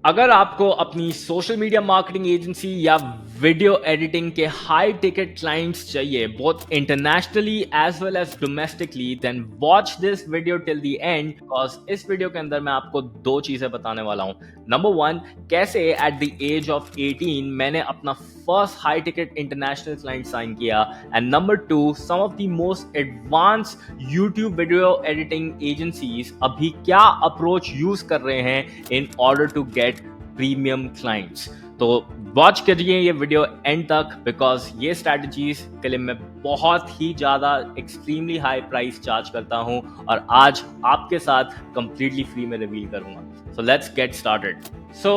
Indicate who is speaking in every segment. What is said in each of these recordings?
Speaker 1: अगर आपको अपनी सोशल मीडिया मार्केटिंग एजेंसी या वीडियो एडिटिंग के हाई टिकट क्लाइंट्स चाहिए both internationally as well as domestically, then watch this video till the end, because इस video के अंदर मैं आपको दो चीजें बताने वाला हूं। नंबर वन, कैसे एट द एज ऑफ 18 मैंने अपना first high ticket international client sign किया, and number two, some of the most advance YouTube video editing agencies अभी क्या अप्रोच यूज कर रहे हैं in order to get premium clients. तो वॉच करिए ये वीडियो एंड तक, बिकॉज ये स्ट्रैटेजीज के लिए मैं बहुत ही ज्यादा एक्सट्रीमली हाई प्राइस चार्ज करता हूं और आज आपके साथ कंप्लीटली फ्री में रिवील करूंगा। So let's get started. So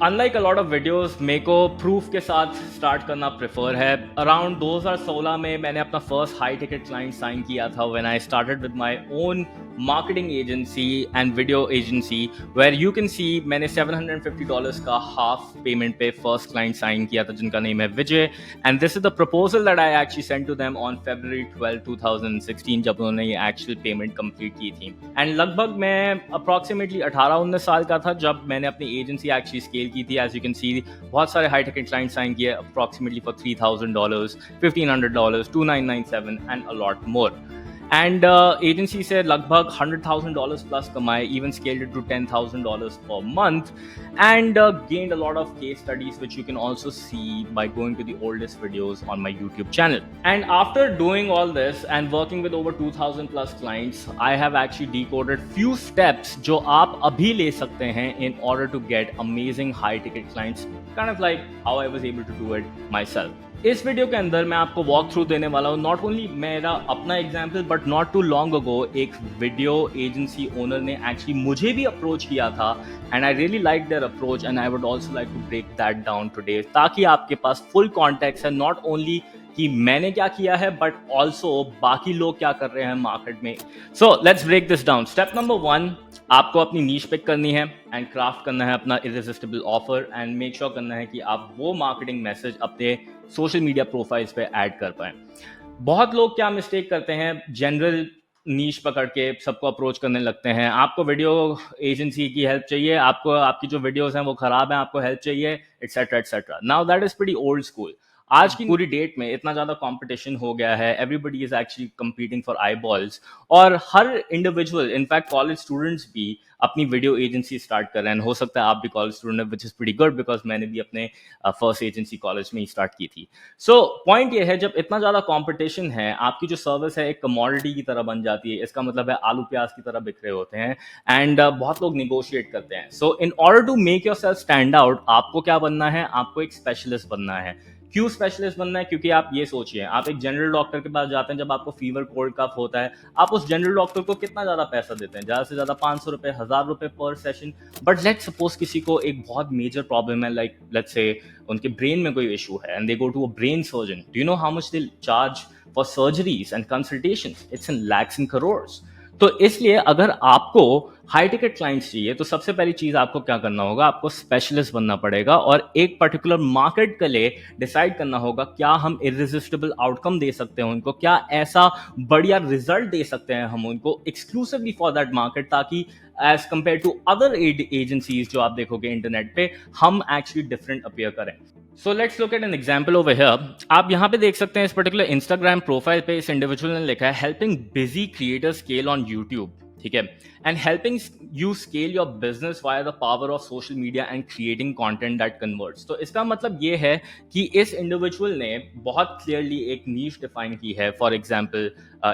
Speaker 1: unlike a lot of videos, मेरे को प्रूफ के साथ स्टार्ट करना प्रेफर है। अराउंड 2016 में मैंने अपना first high ticket client sign किया था when I started with my own marketing agency and video agency, where you can see मैंने $750 का हाफ पेमेंट पे फर्स्ट क्लाइंट साइन किया था जिनका नेम है Vijay, and this is the proposal that I actually sent to them on February 12, 2016 जब उन्होंने ये एक्चुअल पेमेंट कंप्लीट की थी। एंड लगभग मैं अप्रॉक्सीमेटली 18-19 साल का था जब मैंने अपनी एजेंसी एक्चुअली स्केल की थी। एज यू कैन सी बहुत सारे हाई टिकट क्लाइंट साइन किए approximately for $3,000, $1,500, $2,997 and a lot more. And agency से लगभग $100,000 प्लस कमाए, even scaled it to $10,000 per month, and gained a lot of case studies which you can also see by going to the oldest videos on my YouTube channel. And after doing all this and working with over 2,000 plus clients, I have actually decoded few steps जो आप अभी ले सकते हैं in order to get amazing high ticket clients, kind of like how I was able to do it myself. इस video के अंदर मैं आपको वॉक थ्रू देने वाला हूँ, नॉट ओनली मेरा अपना example but not too long ago एक वीडियो एजेंसी ओनर ने एक्चुअली मुझे भी अप्रोच किया था, and I really like their approach and I would also like to break that down today, ताकि आपके पास फुल कॉन्टेक्स्ट है नॉट ओनली कि मैंने क्या किया है बट ऑल्सो बाकी लोग क्या कर रहे हैं मार्केट में। So let's break this down. Step number one, आपको अपनी नीश पिक करनी है एंड क्राफ्ट करना है अपना इरिसिस्टिबल ऑफर, एंड मेक श्योर करना है कि आप वो मार्केटिंग मैसेज अपने सोशल मीडिया प्रोफाइल्स पे ऐड कर पाएं। बहुत लोग क्या मिस्टेक करते हैं, जनरल नीश पकड़ के सबको अप्रोच करने लगते हैं। आपको वीडियो एजेंसी की हेल्प चाहिए, आपको आपकी जो वीडियोस हैं वो खराब हैं, आपको हेल्प चाहिए, etcetera etcetera. Now that is pretty old school. आज की पूरी डेट में इतना ज्यादा कंपटीशन हो गया है, everybody is actually competing for I balls, और हर इंडिविजुअल, इनफैक्ट कॉलेज स्टूडेंट्स भी अपनी वीडियो एजेंसी स्टार्ट कर रहे हैं। हो सकता है आप भी कॉलेज स्टूडेंट है, which is pretty good, because मैंने भी अपने फर्स्ट एजेंसी कॉलेज में ही स्टार्ट की थी। सो पॉइंट ये है, जब इतना ज्यादा कंपटीशन है, आपकी जो सर्विस है एक कमोडिटी की तरह बन जाती है। इसका मतलब है आलू प्याज की तरह बिक रहे होते हैं, एंड बहुत लोग निगोशिएट करते हैं। So in order to make yourself stand out, आपको क्या बनना है, आपको एक स्पेशलिस्ट बनना है। क्यों स्पेशलिस्ट बनना है? क्योंकि आप ये सोचिए, आप एक जनरल डॉक्टर के पास जाते हैं जब आपको फीवर कोल्ड कफ होता है, आप उस जनरल डॉक्टर को कितना ज्यादा पैसा देते हैं? ज्यादा से ज्यादा 500 रुपए, 1000 रुपए पर सेशन। बट लेट्स सपोज किसी को एक बहुत मेजर प्रॉब्लम है, लाइक लेट्स से उनके ब्रेन में कोई इशू है and they go to a brain surgeon. Do you know how much they charge for surgeries and consultations? It's in lakhs and crores. तो इसलिए अगर आपको हाई टिकट क्लाइंट्स चाहिए तो सबसे पहली चीज आपको क्या करना होगा, आपको स्पेशलिस्ट बनना पड़ेगा और एक पर्टिकुलर मार्केट के लिए डिसाइड करना होगा क्या हम इरिसिस्टिबल आउटकम दे सकते हैं उनको, क्या ऐसा बढ़िया रिजल्ट दे सकते हैं हम उनको एक्सक्लूसिवली फॉर दैट मार्केट, ताकि as compare to other agencies जो आप देखोगे इंटरनेट पे, हम एक्चुअली डिफरेंट अपीयर करें। So let's look at an example over here. आप यहाँ पे देख सकते हैं इस पर्टिकुलर इंस्टाग्राम प्रोफाइल पे इस इंडिविजुअल ने लिखा है helping busy creator scale on YouTube, ठीक है, and helping you scale your business via the power of social media and creating content that converts. तो इसका मतलब ये है कि इस इंडिविजुअल ने बहुत क्लियरली एक नीश डिफाइन की है। For example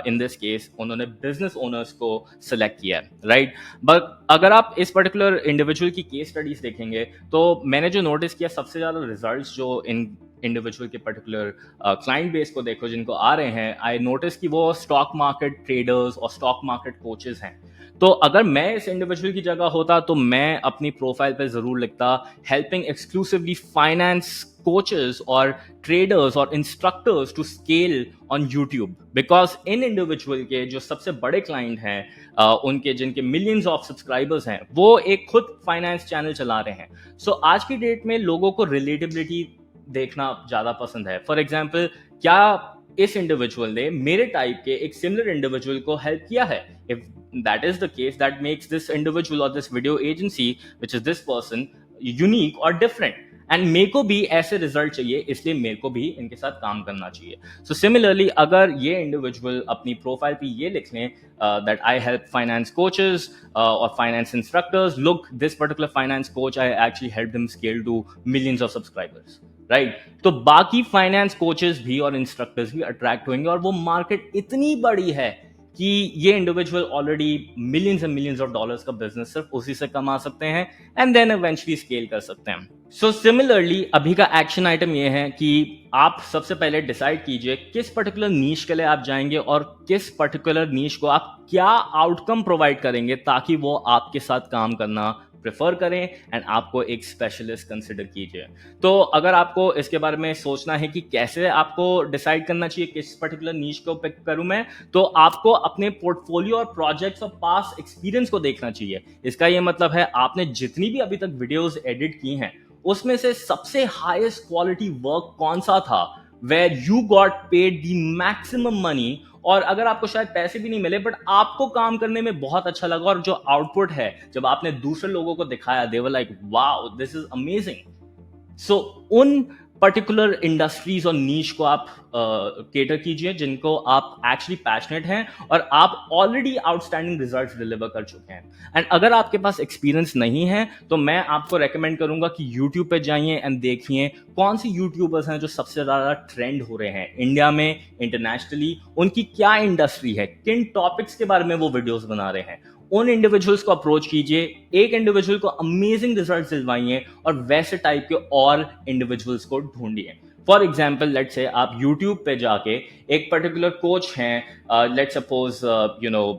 Speaker 1: in this case उन्होंने बिजनेस ओनर्स को सिलेक्ट किया है, राइट। बट अगर आप इस पर्टिकुलर इंडिविजुअल की केस स्टडीज देखेंगे तो मैंने जो नोटिस किया, सबसे ज्यादा रिजल्ट्स जो इन इंडिविजुअल के पर्टिकुलर क्लाइंट बेस को देखो जिनको आ रहे हैं, आई नोटिस कि वो स्टॉक मार्केट ट्रेडर्स और स्टॉक मार्केट कोचेस हैं। तो अगर मैं इस इंडिविजुअल की जगह होता तो मैं अपनी प्रोफाइल पे जरूर लिखता हेल्पिंग एक्सक्लूसिवली फाइनेंस कोचेस और ट्रेडर्स और instructors to scale on YouTube, because इन इंडिविजुअल के जो सबसे बड़े क्लाइंट हैं उनके जिनके मिलियंस ऑफ सब्सक्राइबर्स हैं, वो एक खुद फाइनेंस चैनल चला रहे हैं। सो आज की डेट में लोगों को रिलेटेबिलिटी देखना ज्यादा पसंद है। फॉर एग्जाम्पल, क्या इस इंडिविजुअल ने मेरे टाइप के एक सिमिलर इंडिविजुअल को हेल्प किया है? If that is the case, that makes this individual or this video agency, which is this person, unique और डिफरेंट, एंड मेरे को भी ऐसे रिजल्ट चाहिए, इसलिए मेरे को भी इनके साथ काम करना चाहिए. सो सिमिलरली अगर ये इंडिविजुअल अपनी प्रोफाइल पे ये लिख लें that I help finance coaches और finance instructors, look this particular finance coach I actually help him scale to millions of subscribers, right? तो बाकी फाइनेंस कोचेस भी और इंस्ट्रक्टर्स भी अट्रैक्ट होंगे, और वो मार्केट इतनी बड़ी है कि ये individual already millions and millions of dollars का बिजनेस सिर्फ उसी से कमा सकते हैं, एंड देन इवेंचुअली स्केल कर सकते हैं. सो सिमिलरली अभी का एक्शन आइटम ये है कि आप सबसे पहले डिसाइड कीजिए किस पर्टिकुलर नीश के लिए आप जाएंगे और किस पर्टिकुलर नीश को आप क्या आउटकम प्रोवाइड करेंगे ताकि वो आपके साथ काम करना प्रेफर करें एंड आपको एक स्पेशलिस्ट कंसिडर कीजिए. तो अगर आपको इसके बारे में सोचना है कि कैसे आपको डिसाइड करना चाहिए किस पर्टिकुलर नीश को पिक करूं मैं, तो आपको अपने पोर्टफोलियो और प्रोजेक्ट्स और पास एक्सपीरियंस को देखना चाहिए. इसका ये मतलब है आपने जितनी भी अभी तक वीडियोस एडिट की हैं उसमें से सबसे हाईएस्ट क्वालिटी वर्क कौन सा था, where you got paid the maximum money, और अगर आपको शायद पैसे भी नहीं मिले बट आपको काम करने में बहुत अच्छा लगा, और जो आउटपुट है जब आपने दूसरे लोगों को दिखाया they were like wow this is amazing. So उन पर्टिकुलर इंडस्ट्रीज और नीश को आप केटर कीजिए जिनको आप एक्चुअली पैशनेट हैं और आप ऑलरेडी आउटस्टैंडिंग रिजल्ट्स डिलीवर कर चुके हैं. एंड अगर आपके पास एक्सपीरियंस नहीं है तो मैं आपको रेकमेंड करूंगा कि यूट्यूब पे जाइए एंड देखिए कौन सी यूट्यूबर्स हैं जो सबसे ज्यादा ट्रेंड हो रहे हैं इंडिया में, इंटरनेशनली, उनकी क्या इंडस्ट्री है, किन टॉपिक्स के बारे में वो वीडियोस बना रहे हैं. उन इंडिविजुअल्स को अप्रोच कीजिए, एक इंडिविजुअल को अमेजिंग रिजल्ट दिलवाइए और वैसे टाइप के और इंडिविजुअल्स को ढूंढिए. फॉर एग्जाम्पल लेट्स से आप यूट्यूब पे जाके एक पर्टिकुलर कोच हैं, लेट्स सपोज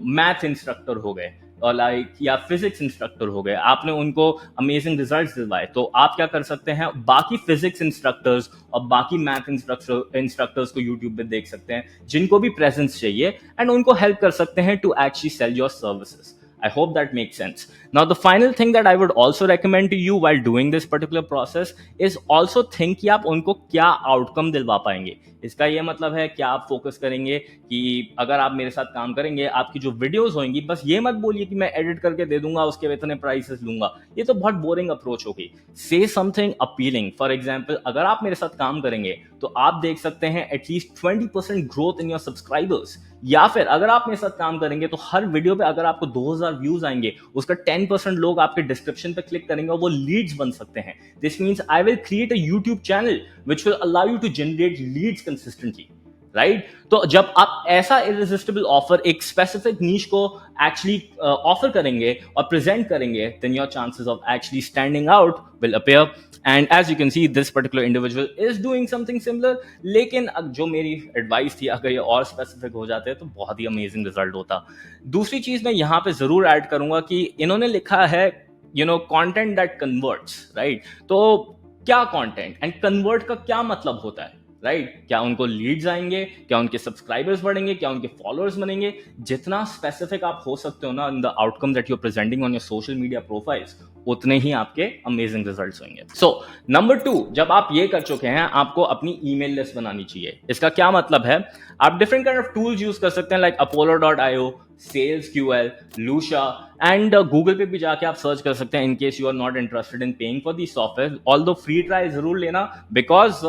Speaker 1: मैथ इंस्ट्रक्टर हो गए और लाइक या फिजिक्स इंस्ट्रक्टर हो गए, आपने उनको अमेजिंग रिजल्ट्स दिलवाए, तो आप क्या कर सकते हैं, बाकी फिजिक्स इंस्ट्रक्टर्स और बाकी मैथ इंस्ट्रक्टर्स को यूट्यूब पे देख सकते हैं जिनको भी प्रेजेंस चाहिए, एंड उनको हेल्प कर सकते हैं to actually sell your services. I hope that makes sense. Now, the final thing that I would also recommend to you while doing this particular process is also think कि आप उनको क्या outcome दिलवा पाएंगे. इसका ये मतलब है कि आप फोकस करेंगे कि अगर आप मेरे साथ काम करेंगे, आपकी जो वीडियोस होंगी, बस ये मत बोलिए कि मैं एडिट करके दे दूंगा, उसके इतने प्राइसेस लूंगा, ये तो बहुत बोरिंग अप्रोच होगी. से समथिंग अपीलिंग. फॉर एग्जाम्पल अगर आप मेरे साथ काम करेंगे तो आप देख सकते हैं at least 20% growth in your subscribers, या फिर अगर आप मेरे साथ काम करेंगे तो हर वीडियो पे अगर आपको 2000 व्यूज आएंगे उसका 10% लोग आपके डिस्क्रिप्शन पे क्लिक करेंगे और वो लीड्स बन सकते हैं. This means I will create a YouTube channel which will allow you to generate leads consistently, right? तो जब आप ऐसा इरिसिस्टिबल ऑफर एक स्पेसिफिक नीश को एक्चुअली ऑफर करेंगे और प्रेजेंट करेंगे, then your chances of actually standing out will appear. And as you can see this particular individual is doing something similar. लेकिन जो मेरी एडवाइस थी, अगर ये और स्पेसिफिक हो जाते तो बहुत ही अमेजिंग रिजल्ट होता. दूसरी चीज मैं यहाँ पे जरूर ऐड करूंगा कि इन्होंने लिखा है कंटेंट दैट कन्वर्ट्स, राइट? तो क्या कंटेंट एंड कन्वर्ट का क्या मतलब होता है, राइट? क्या उनको लीड्स आएंगे, क्या उनके सब्सक्राइबर्स बढ़ेंगे, क्या उनके फॉलोअर्स बनेंगे? जितना स्पेसिफिक आप हो सकते हो ना in the outcome that you are presenting on your social media profiles, उतने ही आपके अमेजिंग रिजल्ट्स होंगे. सो नंबर 2, जब आप ये कर चुके हैं आपको अपनी ईमेल लिस्ट बनानी चाहिए. इसका क्या मतलब है, आप different kind of tools use कर सकते हैं like apollo.io, SalesQL, Lucia, and Google पे भी जाके आप सर्च कर सकते हैं in case you are not interested in paying for the software. Although free trial जरूर लेना, बिकॉज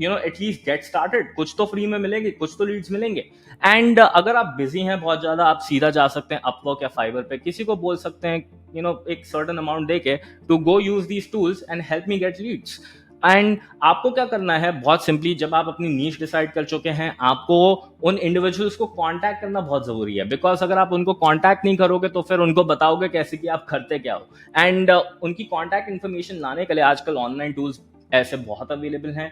Speaker 1: एटलीस्ट गेट स्टार्टेड, कुछ तो फ्री में मिलेंगे, कुछ तो लीड्स मिलेंगे. एंड अगर आप बिजी हैं बहुत ज्यादा, आप सीधा जा सकते हैं अपवर्क या फाइवर पे, किसी को बोल सकते हैं एक सर्टेन अमाउंट देके to go use these tools and help me get leads. And आपको क्या करना है, बहुत सिंपली, जब आप अपनी नीश डिसाइड कर चुके हैं, आपको उन इंडिविजुअल्स को कांटेक्ट करना बहुत जरूरी है. बिकॉज अगर आप उनको कांटेक्ट नहीं करोगे तो फिर उनको बताओगे कैसे कि आप करते क्या हो. एंड उनकी कांटेक्ट इन्फॉर्मेशन लाने के लिए आजकल ऑनलाइन टूल्स ऐसे बहुत अवेलेबल हैं,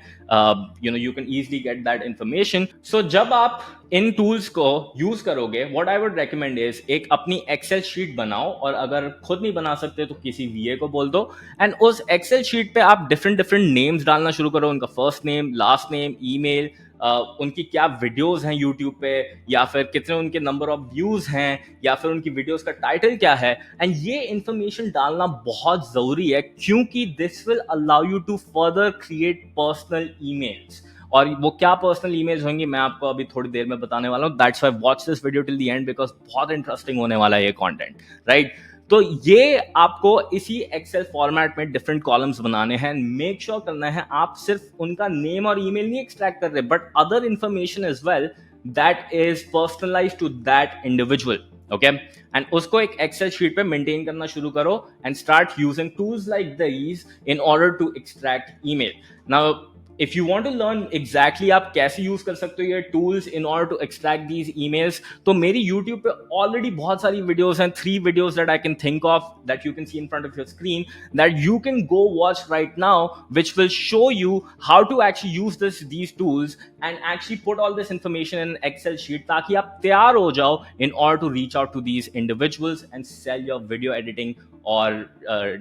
Speaker 1: you can easily get that information. So जब आप इन टूल्स को यूज करोगे, what I would recommend is एक अपनी एक्सेल शीट बनाओ, और अगर खुद नहीं बना सकते तो किसी वीए को बोल दो, एंड उस एक्सेल शीट पे आप डिफरेंट डिफरेंट नेम्स डालना शुरू करो, उनका first name, last name, email, उनकी क्या वीडियोस हैं यूट्यूब पे, या फिर कितने उनके नंबर ऑफ व्यूज हैं, या फिर उनकी वीडियोस का टाइटल क्या है. एंड ये इंफॉर्मेशन डालना बहुत जरूरी है, क्योंकि this will allow you to further create personal emails. और वो क्या पर्सनल ईमेल्स होंगी मैं आपको अभी थोड़ी देर में बताने वाला हूँ. That's why watch this video till the end, because बहुत इंटरेस्टिंग होने वाला है ये कंटेंट, राइट? तो ये आपको इसी एक्सेल फॉर्मेट में डिफरेंट कॉलम्स बनाने हैं। मेक श्योर करना है आप सिर्फ उनका नेम और ईमेल नहीं एक्सट्रैक्ट कर रहे, but other information as well that is personalized to that individual. Okay, and उसको एक एक्सेल शीट पे मेंटेन करना शुरू करो and start using tools like these in order to extract email. Now if you want to learn exactly आप कैसे use कर सकते हो ये tools in order to extract these emails, तो मेरी यूट्यूब पे ऑलरेडी बहुत सारी वीडियोस हैं, 3 videos that I can think of that you can C in front of your screen that you can go watch right now, which will show you how to actually use these tools and actually put all this information in an Excel sheet ताकि आप तैयार हो जाओ in order to reach out to these individuals and sell your video editing or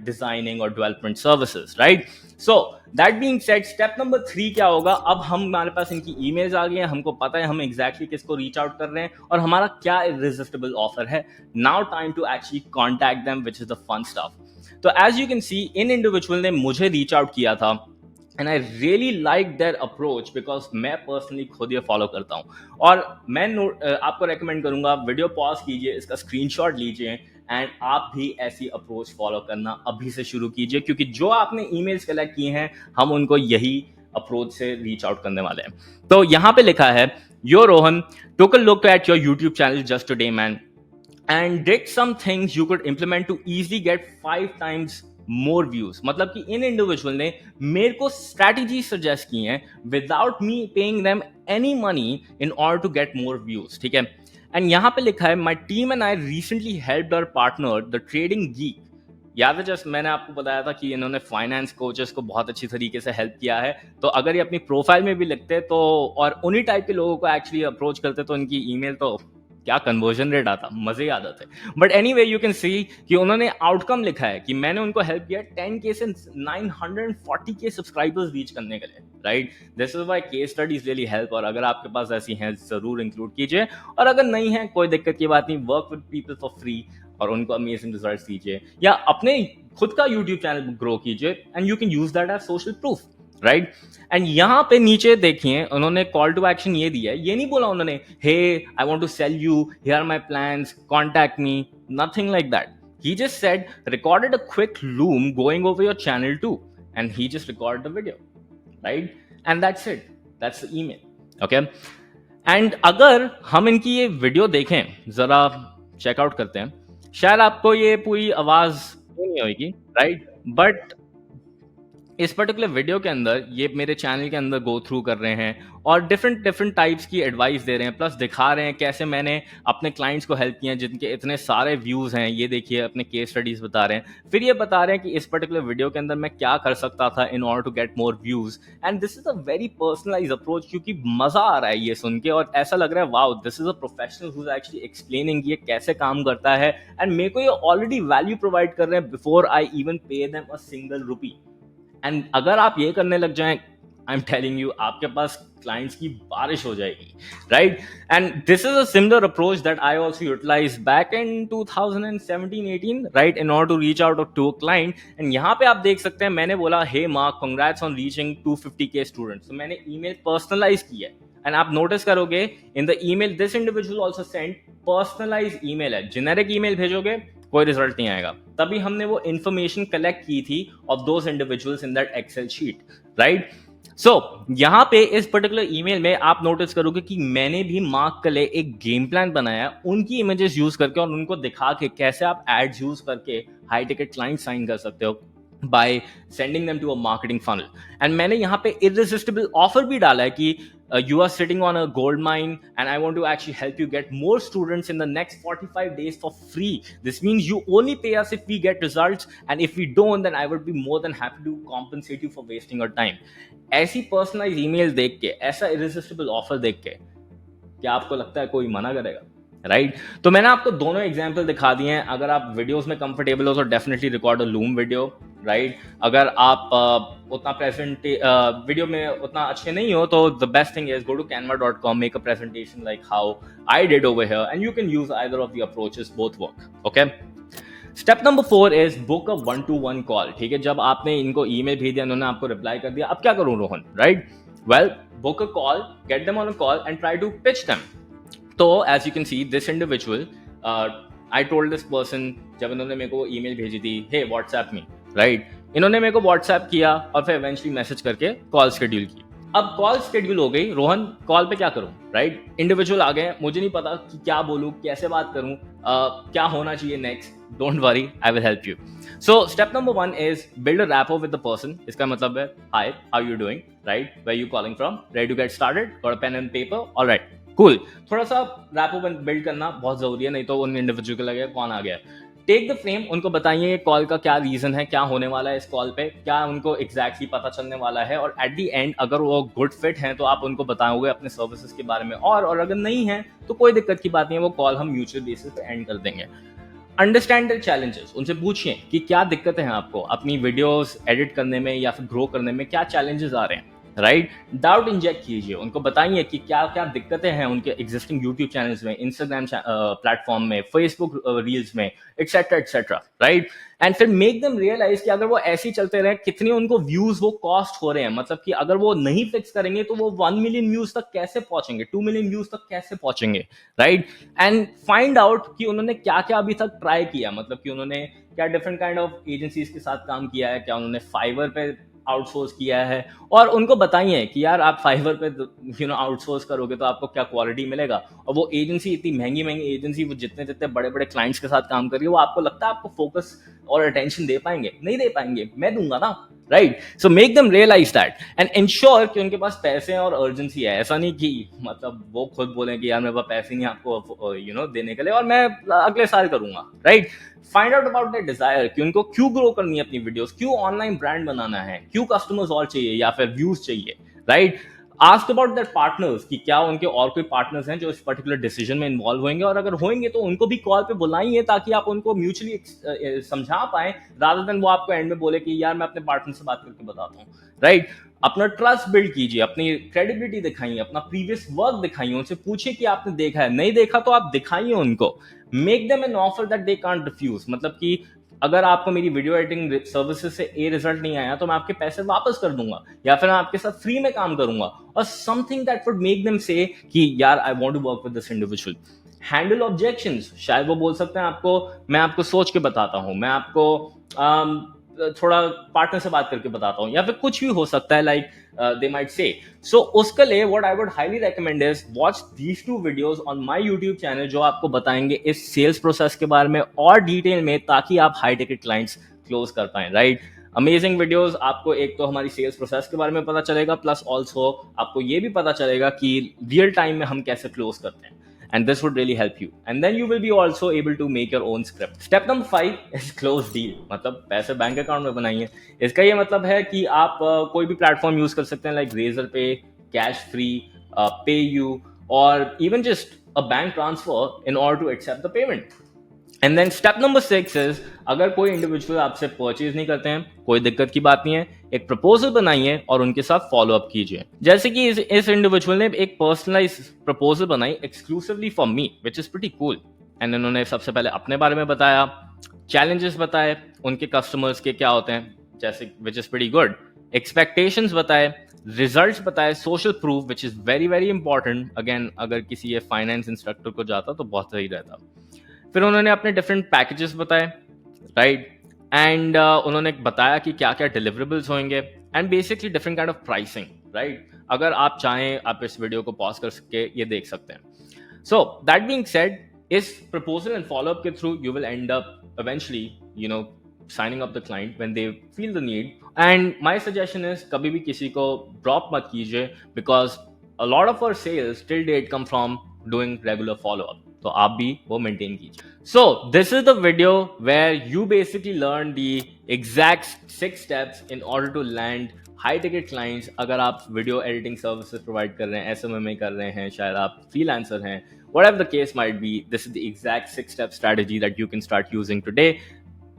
Speaker 1: designing or development services, right? So that being said, step number 3 क्या होगा? अब हमारे पास इनकी emails आ गई हैं, हमको पता है हम exactly किसको reach out कर रहे हैं और हमारा क्या irresistible offer है. Now time to actually contact them, which is the fun stuff. तो as you can see, in individual ने मुझे रीच आउट किया था and I really like their approach because मैं पर्सनली खुद ये फॉलो करता हूँ और मैं आपको रेकमेंड करूंगा वीडियो पॉज कीजिए, इसका स्क्रीनशॉट लीजिए एंड आप भी ऐसी अप्रोच फॉलो करना अभी से शुरू कीजिए, क्योंकि जो आपने ईमेल्स कलेक्ट किए हैं हम उनको यही अप्रोच से रीच आउट करने वाले हैं. तो यहाँ पे लिखा है, yo Rohan took a look at your YouTube channel just today man and did some things you could implement to easily get 5 times more views. मतलब कि इन इंडिविजुअल ने मेरे को स्ट्रैटेजी सजेस्ट की हैं without me paying them any money in order to get more views. ठीक है, and यहाँ पे लिखा है, my team and I recently helped our partner the trading geek. याद है जस्ट मैंने आपको बताया था कि इन्होंने फाइनेंस कोचेस को बहुत अच्छी तरीके से हेल्प किया है. तो अगर ये अपनी प्रोफाइल में भी लिखते तो और उन्हीं टाइप के लोगों को एक्चुअली अप्रोच करते तो इनकी ईमेल तो क्या कन्वर्जन रेट आता, मजे आ जाते. बट एनीवे यू कैन सी कि उन्होंने आउटकम लिखा है कि मैंने उनको हेल्प किया 10K से 940K सब्सक्राइबर्स रीच करने के लिए, right. This is why case studies really help, और अगर आपके पास ऐसी हैं जरूर इंक्लूड कीजिए, और अगर नहीं है कोई दिक्कत की बात नहीं, work with people for free और उनको अमेजिंग रिजल्ट दीजिए या अपने खुद का यूट्यूब चैनल ग्रो कीजिए and you can use that as social proof, right. And यहां पे नीचे देखिए उन्होंने कॉल टू एक्शन ये दिया है. ये नहीं बोला उन्होंने hey I want to sell you, here are my plans, contact me, nothing like that. He just said recorded a quick Loom going over your channel too and he just record the video, right. And that's it, that's the email. Okay, and अगर हम इनकी ये video देखें, जरा checkout करते हैं, शायद आपको ये पूरी आवाज नहीं होगी, राइट. बट इस पर्टिकुलर वीडियो के अंदर ये मेरे चैनल के अंदर गो थ्रू कर रहे हैं और डिफरेंट टाइप्स की एडवाइस दे रहे हैं, प्लस दिखा रहे हैं कैसे मैंने अपने क्लाइंट्स को हेल्प किया जिनके इतने सारे व्यूज हैं. ये देखिए अपने केस स्टडीज बता रहे हैं, फिर ये बता रहे हैं कि इस पर्टिकुलर वीडियो के अंदर मैं क्या कर सकता था in order to get more views. And this is a very personalize approach, क्योंकि मजा आ रहा है ये सुन के और ऐसा लग रहा है wow this is a professional who is actually explaining ये कैसे काम करता है एंड मेरे को ये ऑलरेडी वैल्यू प्रोवाइड कर रहे हैं before I even pay them a single rupee. And अगर आप ये करने लग जाएं, आई एम टेलिंग यू आपके पास क्लाइंट्स की बारिश हो जाएगी, right. And this is a similar approach that I also utilize back in 2017-18, right, in order to reach out to a client. And यहाँ पे आप देख सकते हैं मैंने बोला hey Mark congrats on reaching 250K students. तो मैंने ईमेल पर्सनलाइज किया है एंड आप नोटिस करोगे in the email this individual also send personalize email है. जेनेरिक ईमेल भेजोगे कोई रिजल्ट नहीं आएगा. तभी हमने वो इंफॉर्मेशन कलेक्ट की थी of those individuals in that Excel sheet, right. So यहां पे इस पर्टिकुलर ईमेल में आप नोटिस करोगे कि मैंने भी मार्क के लिए एक गेम प्लान बनाया उनकी इमेजेस यूज करके और उनको दिखा के कैसे आप एड्स यूज करके हाई टिकट क्लाइंट साइन कर सकते हो by sending them to a marketing funnel. And मैंने यहाँ पे irresistible offer भी डाला है कि you are sitting on a gold mine and I want to actually help you get more students in the next 45 days for free. This means you only pay us if we get results and if we don't then I would be more than happy to compensate you for wasting your time. ऐसी personalized email देख के, ऐसा irresistible offer देख के क्या आपको लगता है कोई मना करेगा, राइट. तो मैंने आपको दोनों एग्जाम्पल दिखा दिए हैं. अगर आप वीडियोस में कंफर्टेबल हो तो definitely record a loom video, right. अगर आप उतना वीडियो में उतना अच्छे नहीं हो तो the best thing is go to canva.com, make a presentation like how I did over here and you can use either of the approaches, both work. Okay, step number 4 is book a 1-to-1 call. ठीक है, जब आपने इनको email भेज दिया, उन्होंने आपको reply कर दिया, अब क्या करूं Rohan, right. Well, book a call, get them on a call and try to pitch them. So as you can see, this individual I told this person, जब इन्होंने मेरे को ईमेल भेजी थी, हे व्हाट्सएप मी, राइट, इन्होंने मेरे को व्हाट्सएप किया और फिर इवेंचुअली मैसेज करके कॉल शेड्यूल की। अब कॉल शेड्यूल हो गई, रोहन कॉल पे क्या करूं, राइट, इंडिविजुअल आ गए, मुझे नहीं पता कि क्या बोलूं, कैसे बात करूं, क्या होना चाहिए next, don't worry, I will help you. So step number 1 is build a rapport with the person. इसका मतलब है hi, how you doing, right, where you calling from, ready to get started, got a pen and paper, alright, cool. थोड़ा सा rapport build करना बहुत जरूरी है, नहीं तो उन इंडिविजुअल को लगेगा कौन आ गया। टेक द फ्रेम, उनको बताइए कॉल का क्या रीजन है, क्या होने वाला है इस कॉल पे, क्या उनको एग्जैक्टली पता चलने वाला है, और एट द एंड अगर वो गुड फिट हैं तो आप उनको बताओगे अपने सर्विसेज के बारे में, और अगर नहीं है तो कोई दिक्कत की बात नहीं है, वो कॉल हम म्यूचुअल बेसिस पे एंड कर देंगे। अंडरस्टैंड द चैलेंजेस, उनसे पूछिए कि क्या दिक्कतें हैं आपको अपनी वीडियोस एडिट करने में या फिर ग्रो करने में, क्या चैलेंजेस आ रहे हैं, राइट। डाउट इंजेक्ट कीजिए, उनको बताइए कि क्या क्या दिक्कतें हैं उनके एग्जिस्टिंग यूट्यूब चैनल्स में, इंस्टाग्राम प्लेटफॉर्म में, फेसबुक रील्स में, एक्सेट्रा, राइट। एंड फिर मेक देम रियलाइज कि अगर वो ऐसे ही चलते रहे, कितने उनको व्यूज वो कॉस्ट हो रहे हैं, मतलब कि अगर वो नहीं फिक्स करेंगे तो वो 1 मिलियन व्यूज तक कैसे पहुंचेंगे, 2 मिलियन व्यूज तक कैसे पहुंचेंगे, राइट। एंड फाइंड आउट कि उन्होंने क्या क्या अभी तक ट्राई किया, मतलब कि उन्होंने क्या डिफरेंट काइंड ऑफ एजेंसीज के साथ काम किया है, क्या उन्होंने फाइवर पे आउटसोर्स किया है, और उनको बताइए कि यार आप फाइवर पे आउटसोर्स करोगे तो आपको क्या क्वालिटी मिलेगा, और वो एजेंसी इतनी महंगी महंगी एजेंसी, वो जितने जितने बड़े बड़े क्लाइंट्स के साथ काम कर रही है, वो आपको लगता है आपको फोकस और अटेंशन दे पाएंगे, नहीं दे पाएंगे, मैं दूंगा ना, right. So make them realise that and ensure कि उनके पास पैसे हैं और अर्जेंसी है। ऐसा नहीं कि मतलब वो खुद बोले कि यार मेरे पास पैसे नहीं आपको देने के लिए और मैं अगले साल करूंगा, right. Find out about the desire कि उनको क्यों ग्रो करनी है अपनी वीडियोस, क्यों ऑनलाइन ब्रांड बनाना है, क्यों कस्टमर्स और चाहिए या फिर व्यूज चाहिए, right. Ask about that partners कि क्या उनके और कोई पार्टनर्स हैं जो इस पर्टिकुलर डिसीजन में इन्वॉल्व होंगे, और अगर होंगे तो उनको भी कॉल पे बुलाइए ताकि आप उनको म्यूचुअली समझा पाए, रादर देन वो आपको एंड में बोले कि यार मैं अपने पार्टनर से बात करके बताता हूँ, राइट। अपना ट्रस्ट बिल्ड कीजिए, अपनी क्रेडिबिलिटी दिखाइए, अपना प्रीवियस वर्क दिखाइए, उनसे पूछिए कि आपने देखा है, नहीं देखा तो आप दिखाइए उनको। Make them an offer that they can't refuse, मतलब कि अगर आपको मेरी वीडियो एडिटिंग सर्विसेज से ए रिजल्ट नहीं आया तो मैं आपके पैसे वापस कर दूंगा, या फिर मैं आपके साथ फ्री में काम करूंगा, और something that would make them say कि यार I want to work with this individual. Handle objections, शायद वो बोल सकते हैं आपको, मैं आपको सोच के बताता हूँ, मैं आपको थोड़ा पार्टनर से बात करके बताता हूँ, या फिर कुछ भी हो सकता है, लाइक दे माइट से। सो उसके लिए what I would highly recommend is watch these 2 videos on my YouTube channel, जो आपको बताएंगे इस सेल्स प्रोसेस के बारे में और डिटेल में, ताकि आप हाई टिकट क्लाइंट्स क्लोज कर पाए, राइट। अमेजिंग वीडियोस, आपको एक तो हमारी सेल्स प्रोसेस के बारे में पता चलेगा, प्लस ऑल्सो आपको ये भी पता चलेगा कि रियल टाइम में हम कैसे क्लोज करते हैं, and this would really help you, and then you will be also able to make your own script. Step number 5 is close deal, मतलब पैसे बैंक अकाउंट में बनाइए। इसका ये मतलब है कि आप कोई भी प्लेटफॉर्म यूज कर सकते हैं, like Razorpay, Cashfree, PayU, और even just a bank transfer in order to accept the payment. And then step number 6 is, अगर कोई इंडिविजुअल आपसे परचेज नहीं करते हैं, कोई दिक्कत की बात नहीं है, एक प्रपोजल बनाइए और उनके साथ फॉलो अप कीजिए। जैसे कि इस इंडिविजुअल ने एक पर्सनलाइज प्रपोजल बनाई exclusively for me, which is pretty cool. And उन्होंने सबसे पहले अपने बारे में बताया, चैलेंजेस बताए, उनके कस्टमर्स के क्या होते हैं, जैसे which is pretty good, expectations बताए, रिजल्ट्स बताए, social proof which is very very important. Again अगर किसी ये फाइनेंस इंस्ट्रक्टर को जाता तो बहुत सही रहता। फिर उन्होंने अपने डिफरेंट पैकेजेस बताए, राइट। एंड उन्होंने बताया कि क्या क्या डिलीवरेबल्स होंगे, and basically different kind of pricing, right. अगर आप चाहें आप इस वीडियो को पॉज कर सके ये देख सकते हैं। सो दैट बीइंग सेड, इस प्रपोजल एंड फॉलोअप के through you will and up eventually signing up the client when they feel the need. And my suggestion is कभी भी किसी को ड्रॉप मत कीजिए, because a lot of our sales till date come from doing regular follow up, तो आप भी वो मेंटेन कीजिए। So this is the video where you basically learn the exact 6 steps in order to land high ticket clients। अगर आप video editing services provide कर रहे हैं, SMMA कर रहे हैं, शायद आप फ्रीलांसर हैं, whatever the case might be, this is the exact 6-step strategy that you can start using today।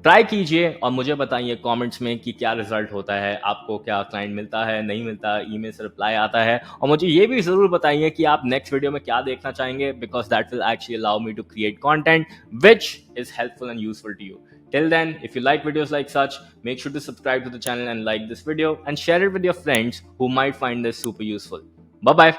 Speaker 1: Try कीजिए और मुझे बताइए कमेंट्स में कि क्या रिजल्ट होता है, आपको क्या क्लाइंट मिलता है, नहीं मिलता, ईमेल से रिप्लाई आता है, और मुझे ये भी जरूर बताइए कि आप नेक्स्ट वीडियो में क्या देखना चाहेंगे, because that will actually allow me to create content which is helpful and useful to you. Till then, if you like videos like such, make sure to subscribe to the channel and like this video and share it with your friends who might find this super useful. Bye bye.